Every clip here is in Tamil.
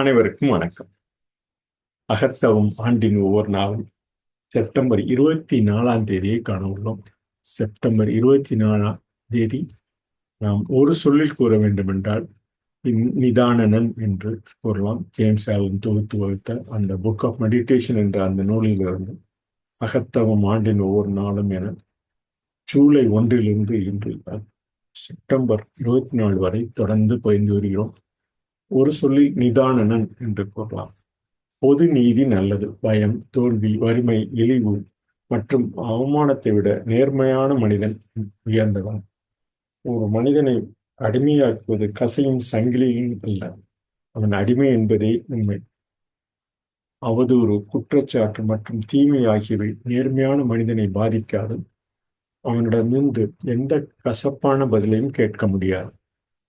அனைவருக்கும் வணக்கம். அகத்தவம் ஆண்டின் ஒவ்வொரு நாளும் செப்டம்பர் 24 காண உள்ளோம். செப்டம்பர் 24 நாம் ஒரு சொல்லில் கூற வேண்டுமென்றால் நிதானனன் என்று கூறலாம். ஜேம்ஸ் ஆலன் தொகுத்து வகுத்த அந்த புக் ஆஃப் மெடிடேஷன் என்ற அந்த நூலிலிருந்து அகத்தவம் ஆண்டின் ஒவ்வொரு நாளும் என ஜூலை 1 இன்று செப்டம்பர் 24 வரை தொடர்ந்து பயின்று வருகிறோம். ஒரு சொல்லில் நிதானனன் என்று கூறலாம். பொது நீதி நல்லது. பயம், தோல்வி, வறுமை, இழிவு மற்றும் அவமானத்தை விட நேர்மையான மனிதன் உயர்ந்தவன். ஒரு மனிதனை அடிமையாக்குவது கசையும் சங்கிலியும் அல்ல, அவன் அடிமை என்பதே உண்மை. அவதூறு, குற்றச்சாட்டு மற்றும் தீமை ஆகியவை நேர்மையான மனிதனை பாதிக்காது. அவனிடமிருந்து எந்த கசப்பான பதிலையும் கேட்க முடியாது.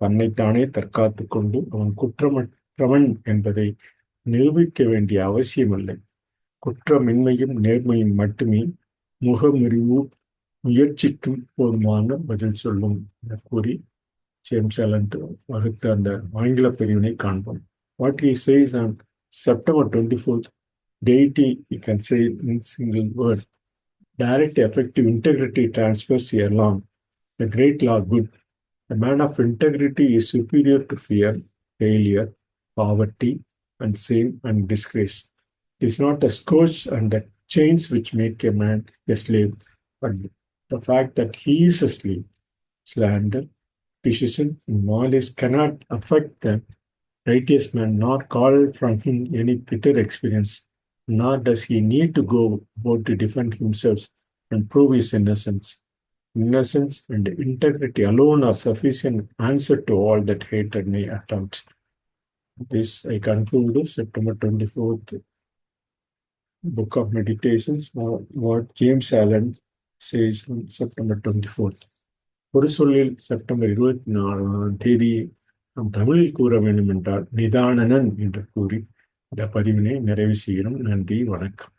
தன்னைத்தானே தற்காத்துக் கொண்டு அவன் குற்றமற்றவன் என்பதை நிரூபிக்க வேண்டிய அவசியமில்லை. குற்றமின்மையும் நேர்மையும் மட்டுமே முகமுறிவு முயற்சிக்கும் போதுமான பதில் சொல்லும் என கூறி ஜேம்ஸ் ஆலன் வகுத்த அந்த ஆங்கில பிரிவினை காண்போம். What he says on September 24th, deity, you can say in single word, direct effective integrity transfers here along. The great law good. A man of integrity is superior to fear, failure, poverty, and shame and disgrace. It is not the scourge and the chains which make a man a slave, but the fact that he is a slave. Slander, decision, and malice cannot affect the righteous man, nor call from him any bitter experience, nor does he need to go about to defend himself and prove his innocence. Innocence and integrity alone are sufficient answer to all that hatred may attempt. This I conclude September 24th Book of Meditations, what James Allen says on September 24th. ஒரு சொல்லில் செப்டம்பர் 24 நாம் தமிழில் கூற வேண்டும் என்றால் நிதானனன் என்று கூறி இந்த பதிவினை நிறைவு செய்கிறோம். நன்றி, வணக்கம்.